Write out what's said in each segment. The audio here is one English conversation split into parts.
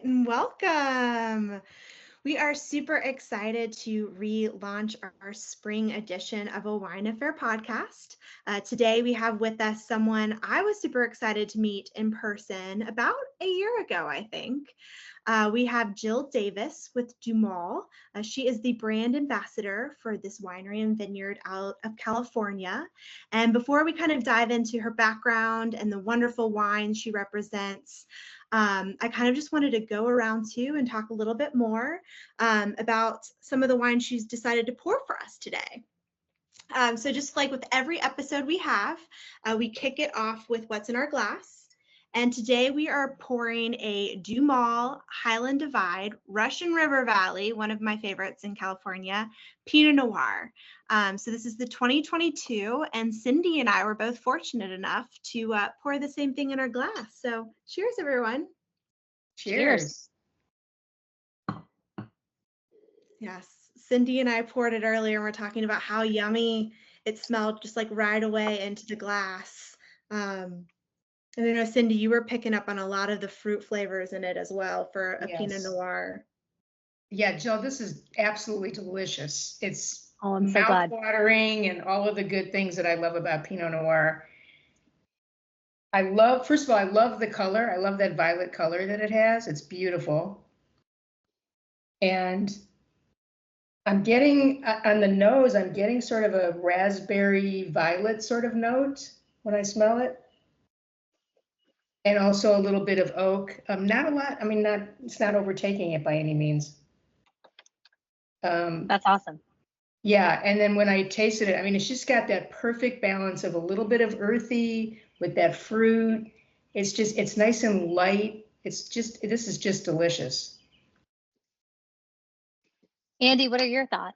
and welcome. We are super excited to relaunch our spring edition of a Wine Affair podcast. Today we have with us someone I was super excited to meet in person about a year ago, I think. We have Jill Davis with DuMOL. She is the brand ambassador for this winery and vineyard out of California. And before we kind of dive into her background and the wonderful wines she represents, I kind of just wanted to go around too and talk a little bit more about some of the wines she's decided to pour for us today. So just like with every episode we have, we kick it off with what's in our glass. And today we are pouring a DuMOL Highland Divide Russian River Valley, one of my favorites in California, Pinot Noir. So this is the 2022, and Cindy and I were both fortunate enough to pour the same thing in our glass. So cheers, everyone. Cheers. Yes, Cindy and I poured it earlier, and we're talking about how yummy it smelled just like right away into the glass. And I know, Cindy, you were picking up on a lot of the fruit flavors in it as well for a Pinot Noir. Yeah, Jill, this is absolutely delicious. It's I'm so glad. Mouth-watering and all of the good things that I love about Pinot Noir. First of all, I love the color. I love that violet color that it has. It's beautiful. And I'm getting, on the nose, I'm getting sort of a raspberry violet sort of note when I smell it. And also a little bit of oak. Not a lot. I mean, it's not overtaking it by any means. That's awesome. Yeah, and then when I tasted it, I mean, it's just got that perfect balance of a little bit of earthy with that fruit. It's nice and light. This is just delicious. Andi, what are your thoughts?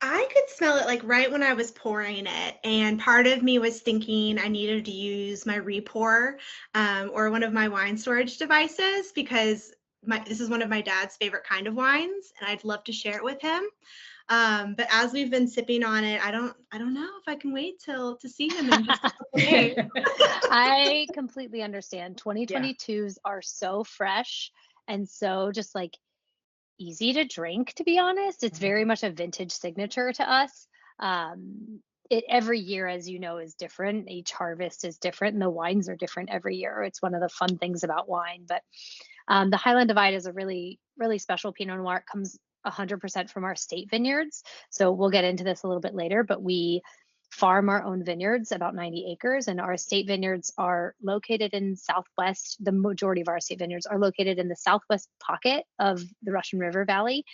I could smell it like right when I was pouring it, and part of me was thinking I needed to use my re-pour or one of my wine storage devices, because this is one of my dad's favorite kind of wines, and I'd love to share it with him. But as we've been sipping on it, I don't know if I can wait to see him in just a couple days. I completely understand. 2022s are so fresh and so just like easy to drink, to be honest. It's very much a vintage signature to us. Every year, as you know, is different. Each harvest is different, and the wines are different every year. It's one of the fun things about wine. But the Highland Divide is a really, really special Pinot Noir. It comes 100% from our estate vineyards. So we'll get into this a little bit later, but we farm our own vineyards, about 90 acres, and our estate vineyards are located in Southwest. The majority of our estate vineyards are located in the Southwest pocket of the Russian River Valley.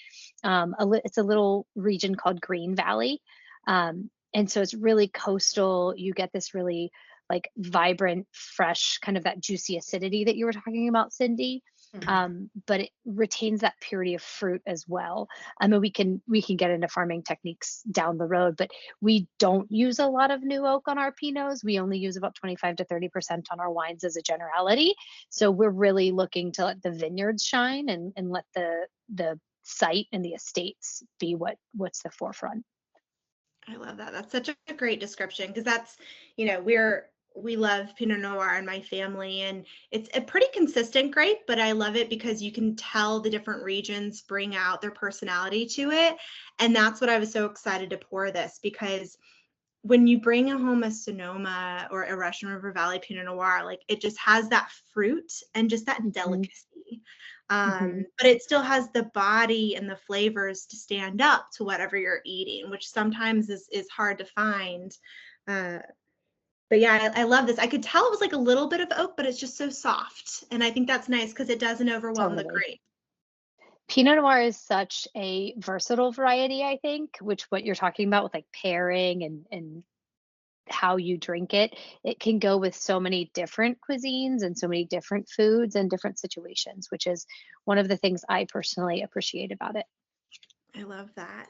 It's a little region called Green Valley. And so it's really coastal. You get this really like vibrant, fresh, kind of that juicy acidity that you were talking about, Cindy. But it retains that purity of fruit as well. I mean, we can get into farming techniques down the road, but we don't use a lot of new oak on our Pinots. We only use about 25 to 30% on our wines as a generality. So we're really looking to let the vineyards shine and let the site and the estates be what's the forefront. I love that. That's such a great description, because that's, we love Pinot Noir in my family, and it's a pretty consistent grape, but I love it because you can tell the different regions bring out their personality to it. And that's what I was so excited to pour this, because when you bring home a Sonoma or a Russian River Valley Pinot Noir, like it just has that fruit and just that delicacy. But it still has the body and the flavors to stand up to whatever you're eating, which sometimes is hard to find. But yeah, I love this. I could tell it was like a little bit of oak, but it's just so soft. And I think that's nice because it doesn't overwhelm the grape. Pinot Noir is such a versatile variety, I think, which what you're talking about with like pairing and how you drink it. It can go with so many different cuisines and so many different foods and different situations, which is one of the things I personally appreciate about it. I love that.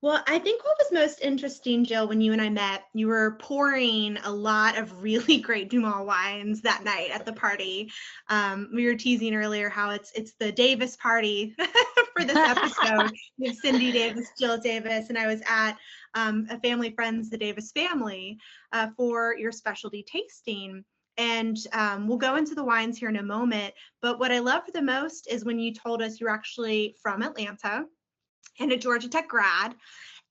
Well, I think what was most interesting, Jill, when you and I met, you were pouring a lot of really great DuMOL wines that night at the party. We were teasing earlier how it's the Davis party for this episode. We have Cindy Davis, Jill Davis, and I was at a family friends, the Davis family, for your specialty tasting. And we'll go into the wines here in a moment. But what I loved the most is when you told us you're actually from Atlanta and a Georgia Tech grad.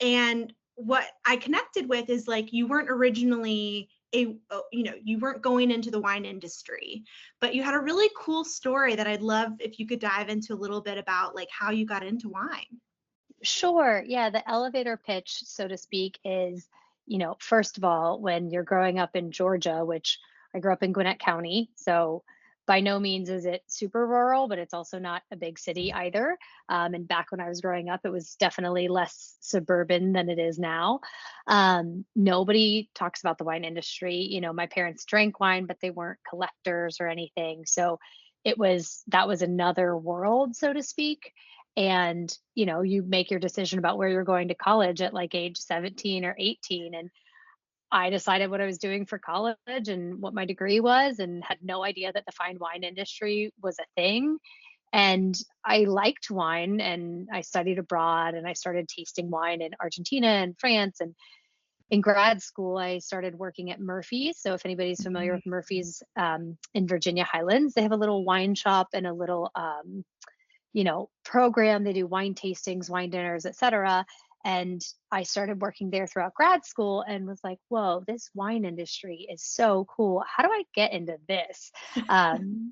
And what I connected with is like you weren't originally you weren't going into the wine industry, but you had a really cool story that I'd love if you could dive into a little bit about like how you got into wine. Sure. Yeah. The elevator pitch, so to speak, is, first of all, when you're growing up in Georgia, which I grew up in Gwinnett County. So by no means is it super rural, but it's also not a big city either. And back when I was growing up, it was definitely less suburban than it is now. Nobody talks about the wine industry. My parents drank wine, but they weren't collectors or anything. So that was another world, so to speak. And you make your decision about where you're going to college at like age 17 or 18. And I decided what I was doing for college and what my degree was, and had no idea that the fine wine industry was a thing. And I liked wine, and I studied abroad, and I started tasting wine in Argentina and France. And in grad school, I started working at Murphy's. So if anybody's familiar with Murphy's, in Virginia Highlands, they have a little wine shop and a little program. They do wine tastings, wine dinners, etc. And I started working there throughout grad school and was like, whoa, this wine industry is so cool. How do I get into this?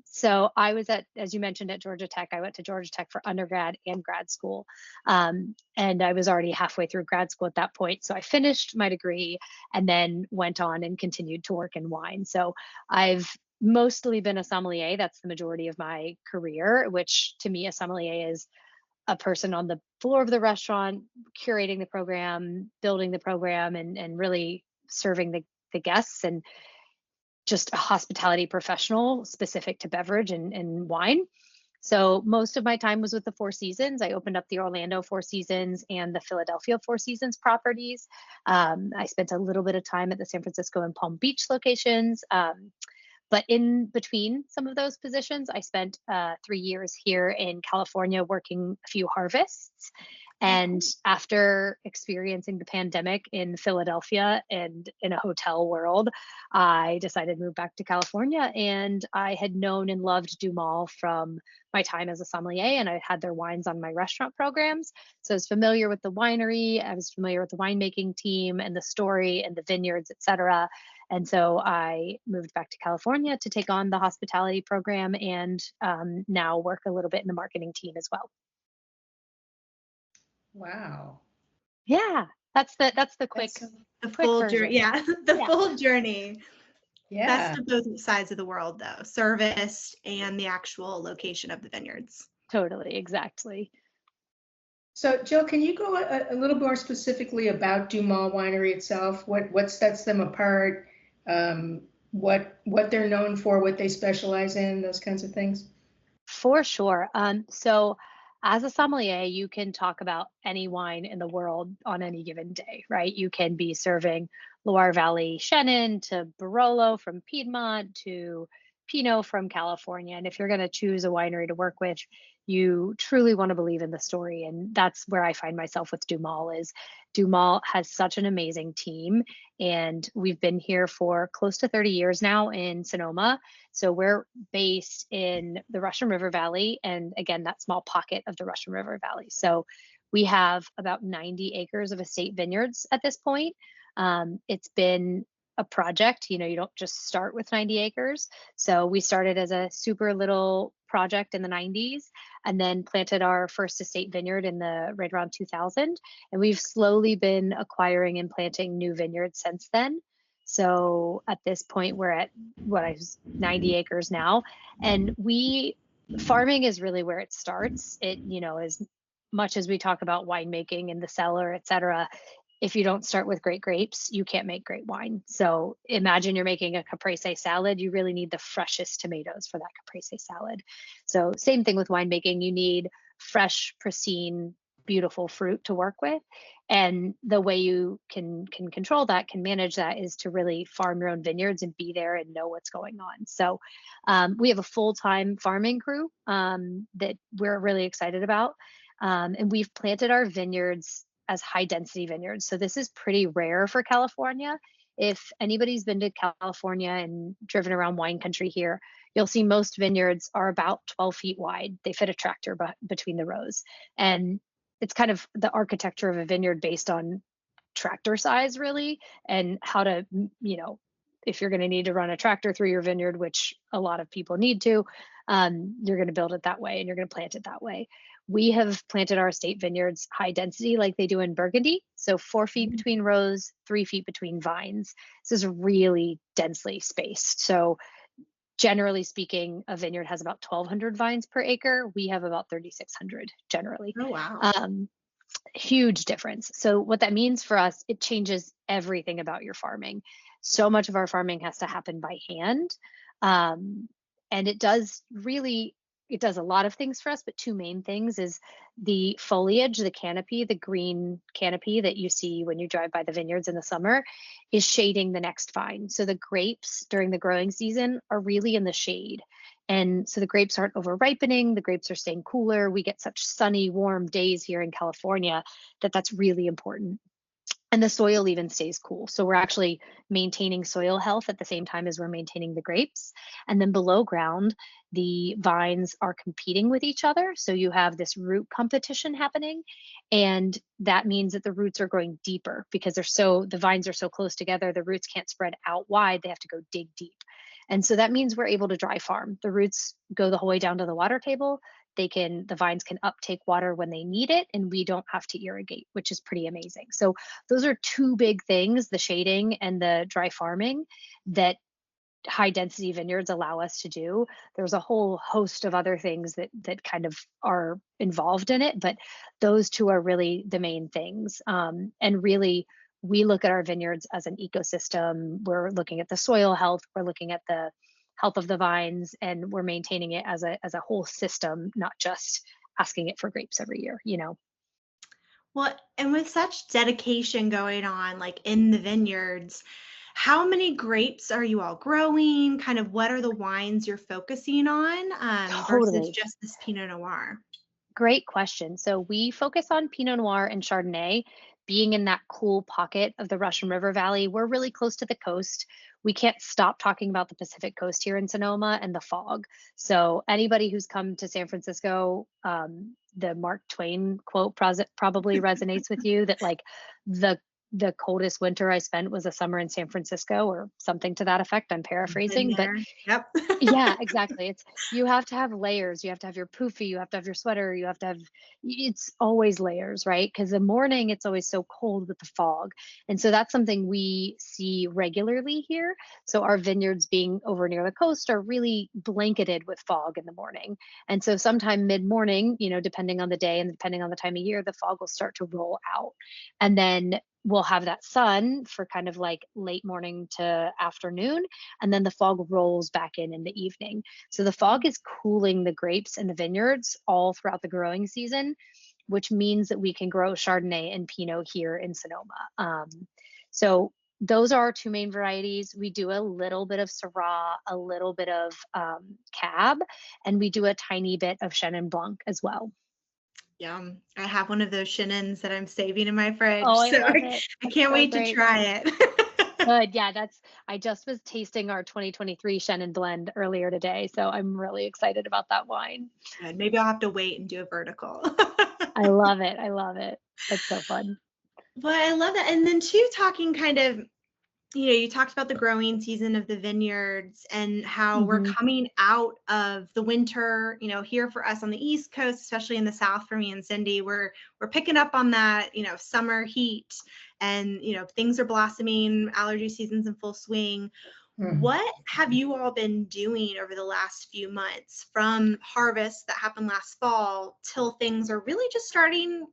So I was as you mentioned, at Georgia Tech. I went to Georgia Tech for undergrad and grad school. And I was already halfway through grad school at that point. So I finished my degree and then went on and continued to work in wine. So I've mostly been a sommelier. That's the majority of my career, which to me, a sommelier is a person on the floor of the restaurant, curating the program, building the program, and really serving the guests, and just a hospitality professional specific to beverage and wine. So most of my time was with the Four Seasons. I opened up the Orlando Four Seasons and the Philadelphia Four Seasons properties. I spent a little bit of time at the San Francisco and Palm Beach locations. But in between some of those positions, I spent 3 years here in California working a few harvests. And after experiencing the pandemic in Philadelphia and in a hotel world, I decided to move back to California. And I had known and loved DuMOL from my time as a sommelier, and I had their wines on my restaurant programs. So I was familiar with the winery, I was familiar with the winemaking team and the story and the vineyards, et cetera. And so I moved back to California to take on the hospitality program, and now work a little bit in the marketing team as well. Wow. Yeah, that's the quick, the quick full version. journey. Yeah, full journey. Yeah. Best of both sides of the world, though, service and the actual location of the vineyards. Totally, exactly. So, Jill, can you go a little more specifically about DuMOL Winery itself? What sets them apart? What they're known for, what they specialize in, those kinds of things? For sure. So as a sommelier, you can talk about any wine in the world on any given day, right? You can be serving Loire Valley Chenin to Barolo from Piedmont to Pinot from California. And if you're going to choose a winery to work with, you truly want to believe in the story. And that's where I find myself with DuMOL. Is DuMOL has such an amazing team. And we've been here for close to 30 years now in Sonoma. So we're based in the Russian River Valley, and again, that small pocket of the Russian River Valley. So we have about 90 acres of estate vineyards at this point. It's been a project. You don't just start with 90 acres. So we started as a super little project in the 90s, and then planted our first estate vineyard in the right around 2000. And we've slowly been acquiring and planting new vineyards since then. So at this point, we're at 90 acres now. And farming is really where it starts. It, as much as we talk about winemaking in the cellar, et cetera, if you don't start with great grapes, you can't make great wine. So imagine you're making a caprese salad. You really need the freshest tomatoes for that caprese salad. So same thing with winemaking. You need fresh, pristine, beautiful fruit to work with. And the way you can control that, can manage that, is to really farm your own vineyards and be there and know what's going on. So we have a full-time farming crew that we're really excited about. And we've planted our vineyards as high density vineyards. So this is pretty rare for California. if anybody's been to California and driven around wine country here, you'll see most vineyards are about 12 feet wide. They fit a tractor between the rows. And it's kind of the architecture of a vineyard based on tractor size, really, and how to, if you're going to need to run a tractor through your vineyard, which a lot of people need to, you're going to build it that way and you're going to plant it that way. We have planted our estate vineyards high density like they do in Burgundy. So 4 feet between rows, 3 feet between vines. This is really densely spaced. So generally speaking, a vineyard has about 1,200 vines per acre. We have about 3,600 generally. Oh, wow. Huge difference. So what that means for us, it changes everything about your farming. So much of our farming has to happen by hand. And it does a lot of things for us, but two main things is the foliage, the canopy, the green canopy that you see when you drive by the vineyards in the summer is shading the next vine. So the grapes during the growing season are really in the shade. And so the grapes aren't over ripening, the grapes are staying cooler. We get such sunny, warm days here in California that's really important. And the soil even stays cool. So we're actually maintaining soil health at the same time as we're maintaining the grapes. And then below ground, the vines are competing with each other. So you have this root competition happening. And that means that the roots are growing deeper because the vines are so close together, the roots can't spread out wide. They have to go dig deep. And so that means we're able to dry farm. The roots go the whole way down to the water table. The vines can uptake water when they need it, and we don't have to irrigate, which is pretty amazing. So those are two big things, the shading and the dry farming, that high density vineyards allow us to do. There's a whole host of other things that kind of are involved in it, but those two are really the main things. And really, we look at our vineyards as an ecosystem. We're looking at the soil health, we're looking at the health of the vines, and we're maintaining it as a whole system, not just asking it for grapes every year, Well, and with such dedication going on, like in the vineyards, how many grapes are you all growing? Kind of what are the wines you're focusing on versus Totally. just this Pinot Noir? Great question. So we focus on Pinot Noir and Chardonnay. Being in that cool pocket of the Russian River Valley, we're really close to the coast. We can't stop talking about the Pacific Coast here in Sonoma and the fog. So anybody who's come to San Francisco, the Mark Twain quote probably resonates with you, that like the coldest winter I spent was a summer in San Francisco, or something to that effect. I'm paraphrasing, but yep. yeah, exactly. You have to have layers. You have to have your poofy, you have to have your sweater, it's always layers, right? Because the morning it's always so cold with the fog. And so that's something we see regularly here. So our vineyards being over near the coast are really blanketed with fog in the morning. And so sometime mid-morning, depending on the day and depending on the time of year, the fog will start to roll out. And then we'll have that sun for kind of like late morning to afternoon, and then the fog rolls back in the evening. So the fog is cooling the grapes in the vineyards all throughout the growing season, which means that we can grow Chardonnay and Pinot here in Sonoma. So those are our two main varieties. We do a little bit of Syrah, a little bit of Cab, and we do a tiny bit of Chenin Blanc as well. Yum. I have one of those Chenins that I'm saving in my fridge. Oh, I so love it. I can't wait to try it. Good. Yeah, I just was tasting our 2023 Chenin blend earlier today, so I'm really excited about that wine. Good. Maybe I'll have to wait and do a vertical. I love it. I love it. It's so fun. But I love that. And then too, talking kind of, you talked about the growing season of the vineyards and how we're coming out of the winter, here for us on the East Coast, especially in the South for me and Cindy, we're picking up on that, summer heat, and, things are blossoming, allergy season's in full swing. What have you all been doing over the last few months, from harvest that happened last fall till things are really just starting?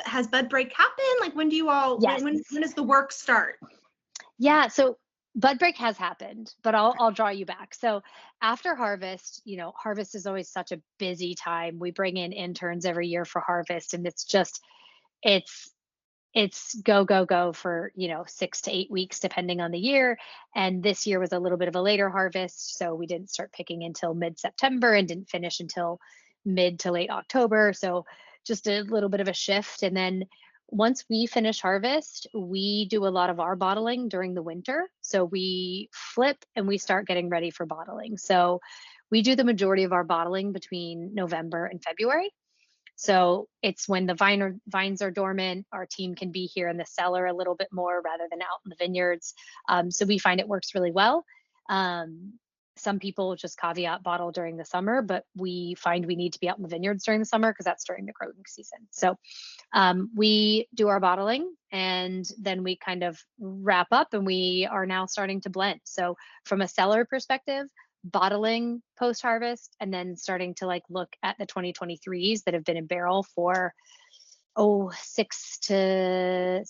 Has bud break happened? Like, when do you all, Yes. when does the work start? Yeah, so bud break has happened, but I'll draw you back. So after harvest, harvest is always such a busy time. We bring in interns every year for harvest, and it's go, go, go for, 6 to 8 weeks, depending on the year. And this year was a little bit of a later harvest. So we didn't start picking until mid-September and didn't finish until mid to late October. So just a little bit of a shift. And then once we finish harvest, we do a lot of our bottling during the winter. So we flip and we start getting ready for bottling. So we do the majority of our bottling between November and February. So it's when the vines are dormant, our team can be here in the cellar a little bit more rather than out in the vineyards. So we find it works really well. Some people just caveat bottle during the summer, but we find we need to be out in the vineyards during the summer because that's during the growing season. So we do our bottling and then we kind of wrap up and we are now starting to blend. So from a cellar perspective, bottling post-harvest and then starting to like look at the 2023s that have been in barrel for 7 to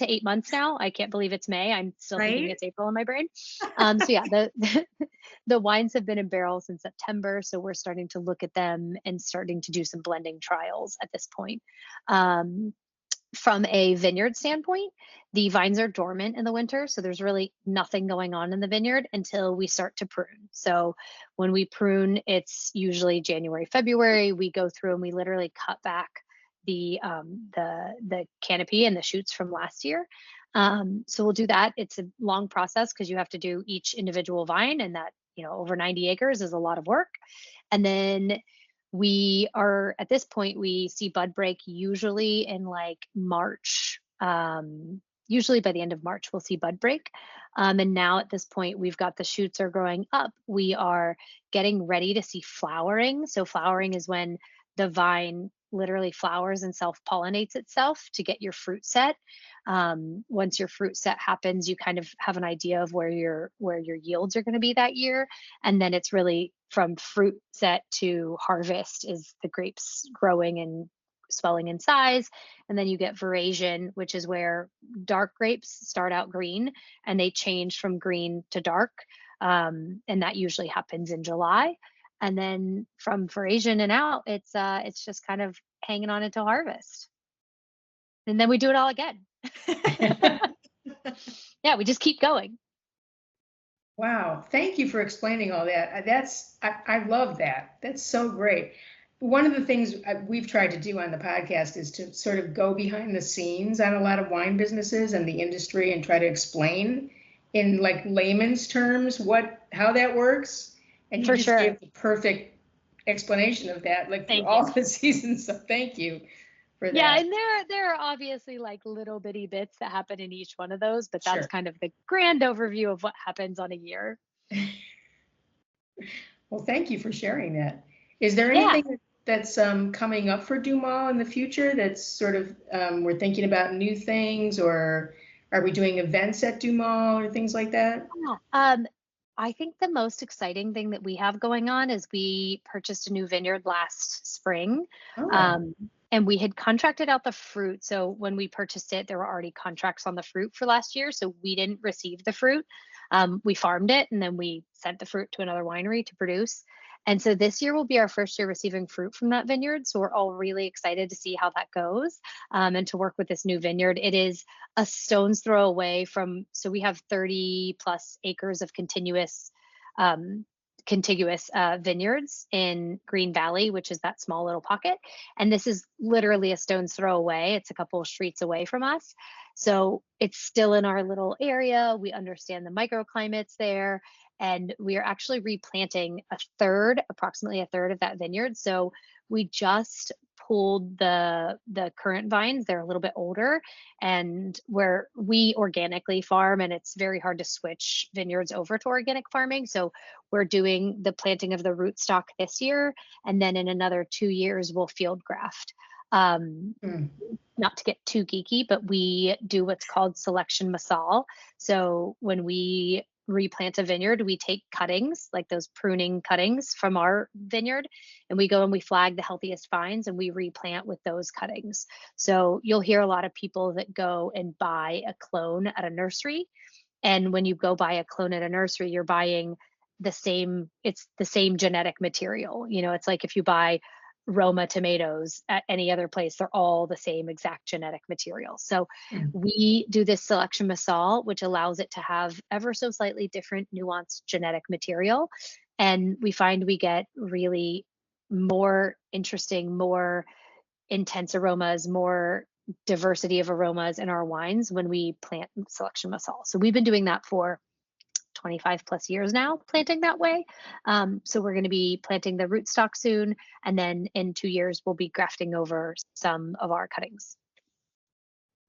8 months now. I can't believe it's May. I'm still thinking it's April in my brain. So yeah, the wines have been in barrel since September. So we're starting to look at them and starting to do some blending trials at this point. From a vineyard standpoint, the vines are dormant in the winter, so there's really nothing going on in the vineyard until we start to prune. So when we prune, it's usually January, February. We go through and we literally cut back the canopy and the shoots from last year. So we'll do that. It's a long process because you have to do each individual vine, and that, over 90 acres is a lot of work. And then we are at this point, we see bud break usually in like March. Usually by the end of March, we'll see bud break. And now at this point, we've got the shoots are growing up. We are getting ready to see flowering. So flowering is when the vine literally flowers and self-pollinates itself to get your fruit set. Once your fruit set happens, you kind of have an idea of where your yields are going to be that year. And then it's really from fruit set to harvest is the grapes growing and swelling in size. And then you get veraison, which is where dark grapes start out green and they change from green to dark. And that usually happens in July. And then from veraison and out, it's just kind of hanging on until harvest. And then we do it all again. Yeah, we just keep going. Wow. Thank you for explaining all that. I love that. That's so great. One of the things we've tried to do on the podcast is to sort of go behind the scenes on a lot of wine businesses and the industry and try to explain in like layman's terms how that works. And you just gave the perfect explanation of that, like for all the seasons. So thank you for that. Yeah, and there are obviously like little bitty bits that happen in each one of those, but that's kind of the grand overview of what happens on a year. Well, thank you for sharing that. Is there anything that's coming up for DuMOL in the future that's sort of we're thinking about new things, or are we doing events at DuMOL or things like that? I think the most exciting thing that we have going on is we purchased a new vineyard last spring. And we had contracted out the fruit. So when we purchased it, there were already contracts on the fruit for last year. So we didn't receive the fruit. We farmed it and then we sent the fruit to another winery to produce. And so this year will be our first year receiving fruit from that vineyard. So we're all really excited to see how that goes and to work with this new vineyard. It is a stone's throw away from, so we have 30 plus acres of contiguous vineyards in Green Valley, which is that small little pocket. And this is literally a stone's throw away. It's a couple of streets away from us. So it's still in our little area. We understand the microclimates there. And we are actually replanting approximately a third of that vineyard. So we just pulled the current vines. They're a little bit older, and where we organically farm, and it's very hard to switch vineyards over to organic farming. So we're doing the planting of the rootstock this year, and then in another 2 years, we'll field graft. Not to get too geeky, but we do what's called selection massal. So when we replant a vineyard, we take cuttings, like those pruning cuttings from our vineyard, and we go and we flag the healthiest vines and we replant with those cuttings. So you'll hear a lot of people that go and buy a clone at a nursery. And when you go buy a clone at a nursery, you're buying it's the same genetic material. It's like if you buy Roma tomatoes at any other place, they're all the same exact genetic material. So we do this selection massal, which allows it to have ever so slightly different nuanced genetic material. And we find we get really more interesting, more intense aromas, more diversity of aromas in our wines when we plant selection muscle. So we've been doing that for 25 plus years now, planting that way. So we're going to be planting the rootstock soon. And then in 2 years, we'll be grafting over some of our cuttings.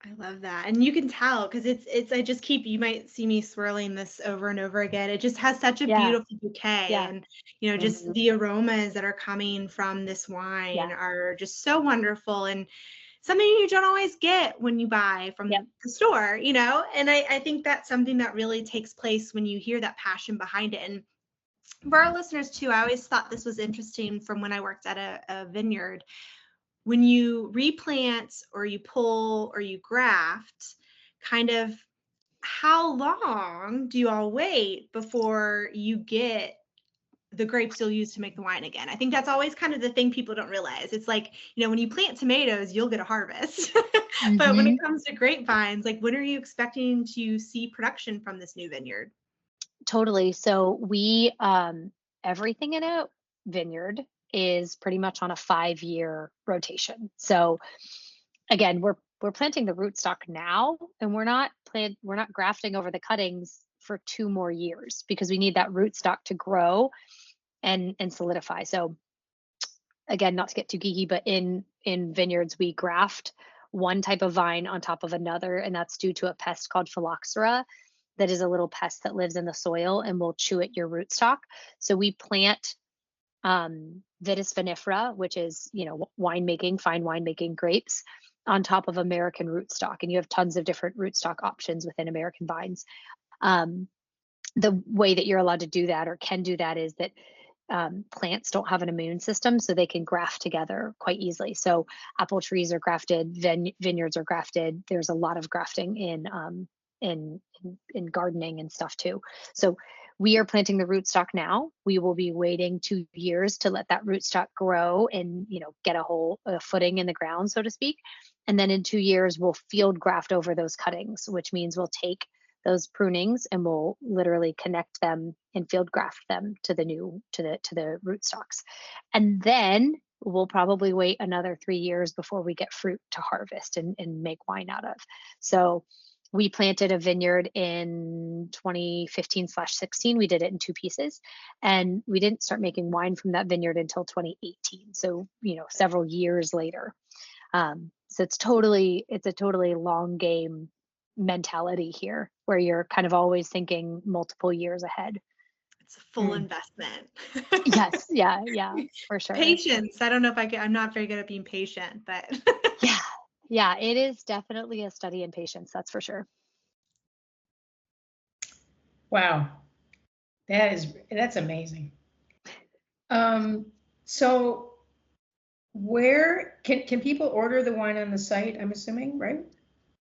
I love that. And you can tell because I just keep, you might see me swirling this over and over again. It just has such a beautiful bouquet. Yeah. And, you know, just the aromas that are coming from this wine are just so wonderful and something you don't always get when you buy from the store, you know? And I think that's something that really takes place when you hear that passion behind it. And for our listeners too, I always thought this was interesting from when I worked at a vineyard. When you replant or you pull or you graft, kind of how long do you all wait before you get the grapes you'll use to make the wine again? I think that's always kind of the thing people don't realize. It's like, you know, when you plant tomatoes, you'll get a harvest. But when it comes to grapevines, like when are you expecting to see production from this new vineyard? Totally. So we, everything in a vineyard is pretty much on a 5-year rotation. So again, we're planting the rootstock now, and we're not grafting over the cuttings for 2 more years because we need that rootstock to grow and solidify. So again, not to get too geeky, but in vineyards, we graft one type of vine on top of another, and that's due to a pest called phylloxera. That is a little pest that lives in the soil and will chew at your rootstock. So we plant Vitis vinifera, which is, you know, fine winemaking grapes on top of American rootstock. And you have tons of different rootstock options within American vines. The way that you're allowed to do that or can do that is that plants don't have an immune system, so they can graft together quite easily. So apple trees are grafted, vineyards are grafted. There's a lot of grafting in gardening and stuff too. So we are planting the rootstock now. We will be waiting 2 years to let that rootstock grow and, you know, get a footing in the ground, so to speak. And then in 2 years, we'll field graft over those cuttings, which means we'll take those prunings and we'll literally connect them and field graft them to the rootstocks. And then we'll probably wait another 3 years before we get fruit to harvest and make wine out of. So we planted a vineyard in 2015/16. We did it in 2 pieces, and we didn't start making wine from that vineyard until 2018. So, you know, several years later. So it's a totally long game mentality here, where you're kind of always thinking multiple years ahead. It's a full investment. Yes, yeah, for sure. Patience. I don't know if I'm not very good at being patient, but Yeah, it is definitely a study in patience, that's for sure. Wow. That's amazing. So where can people order the wine on the site, I'm assuming, right?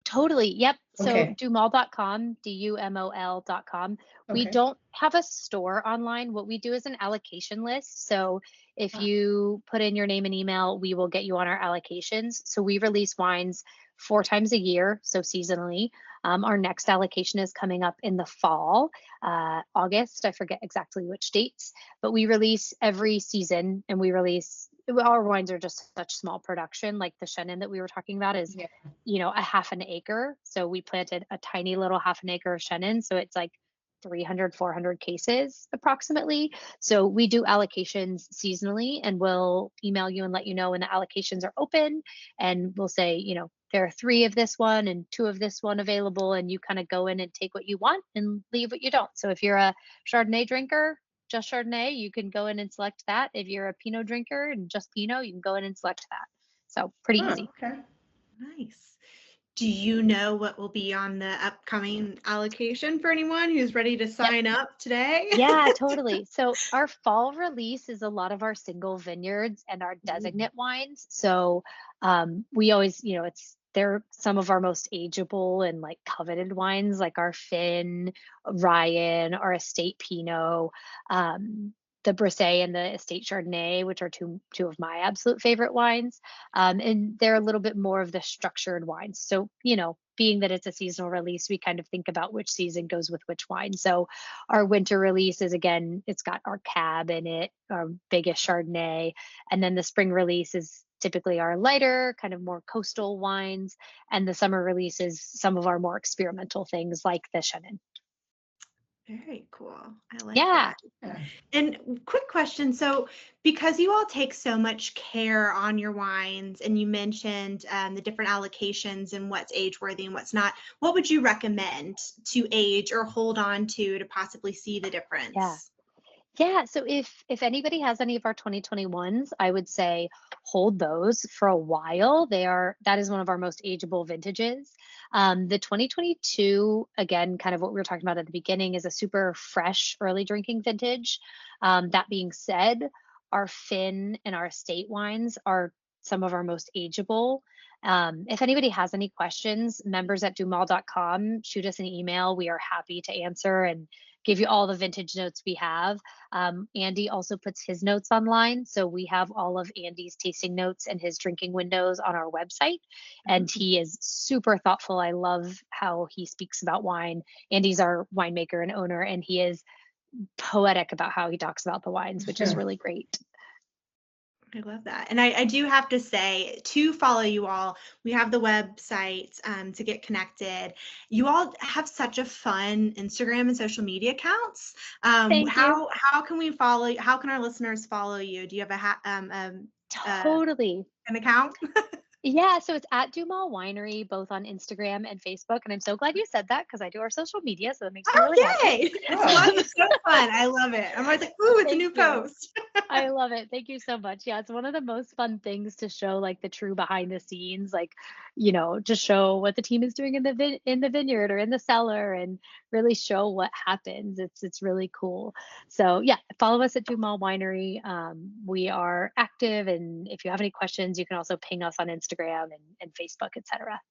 Totally. Yep. So Okay. dumol.com, DUMOL.com. We Okay. don't have a store online. What we do is an allocation list. So if you put in your name and email, we will get you on our allocations. So we release wines 4 times a year, so seasonally. Our next allocation is coming up in the fall, August. I forget exactly which dates, but we release every season, and our wines are just such small production. Like the Chenin that we were talking about is, you know, a half an acre. So we planted a tiny little half an acre of Chenin. So it's like 300, 400 cases approximately. So we do allocations seasonally, and we'll email you and let you know when the allocations are open. And we'll say, you know, there are 3 of this one and 2 of this one available, and you kind of go in and take what you want and leave what you don't. So if you're a Chardonnay drinker, just Chardonnay, you can go in and select that. If you're a Pinot drinker and just Pinot, you can go in and select that. So pretty easy. Okay. Nice. Do you know what will be on the upcoming allocation for anyone who's ready to sign up today? Yeah, totally. So our fall release is a lot of our single vineyards and our designate wines. So we always, you know, they're some of our most ageable and like coveted wines, like our Finn, Ryan, our Estate Pinot, the Brisset and the Estate Chardonnay, which are two of my absolute favorite wines. And they're a little bit more of the structured wines. So, you know, being that it's a seasonal release, we kind of think about which season goes with which wine. So our winter release is, again, it's got our Cab in it, our biggest Chardonnay. And then the spring release is typically our lighter, kind of more coastal wines. And the summer release is some of our more experimental things like the Chenin. Very cool. I like Yeah. that. And quick question. So because you all take so much care on your wines, and you mentioned the different allocations and what's age worthy and what's not, what would you recommend to age or hold on to possibly see the difference? Yeah. So if anybody has any of our 2021s, I would say hold those for a while. That is one of our most ageable vintages. The 2022, again, kind of what we were talking about at the beginning, is a super fresh early drinking vintage. That being said, our Fin and our estate wines are some of our most ageable. If anybody has any questions, members@dumol.com, shoot us an email. We are happy to answer and give you all the vintage notes we have. Andi also puts his notes online. So we have all of Andi's tasting notes and his drinking windows on our website. And he is super thoughtful. I love how he speaks about wine. Andi's our winemaker and owner, and he is poetic about how he talks about the wines, which is really great. I love that. And I do have to say, to follow you all, we have the website to get connected. You all have such a fun Instagram and social media accounts. Thank you. How can we follow you? How can our listeners follow you? Do you have Totally. an account? Yeah, so it's at DuMOL Winery, both on Instagram and Facebook. And I'm so glad you said that because I do our social media, so that makes me really happy. It's so fun. I love it. I'm always like, ooh, it's a new post. I love it. Thank you so much. Yeah, it's one of the most fun things to show, like the true behind the scenes, like, just show what the team is doing in the vineyard or in the cellar, and really show what happens. It's really cool. So yeah, follow us at DuMOL Winery. We are active, and if you have any questions, you can also ping us on Instagram and Facebook, etc.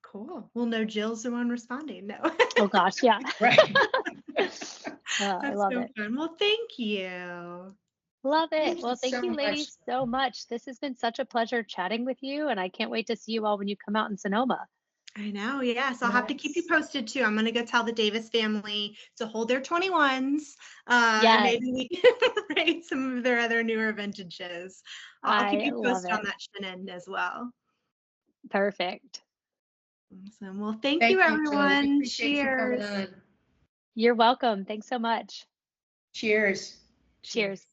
Cool. Well, no, Jill's the one responding. No. Oh gosh, yeah. Right. I love it. Fun. Well, thank you. Love it. Thank Well, you thank so you, ladies, so much. This has been such a pleasure chatting with you, and I can't wait to see you all when you come out in Sonoma. I know, yes. I'll have to keep you posted too. I'm gonna go tell the Davis family to hold their 21s. And maybe we can rate some of their other newer vintages. I'll keep you posted on that Chenin as well. Perfect. Awesome. Well, thank you, everyone. Cheers. You're welcome. Thanks so much. Cheers. Cheers.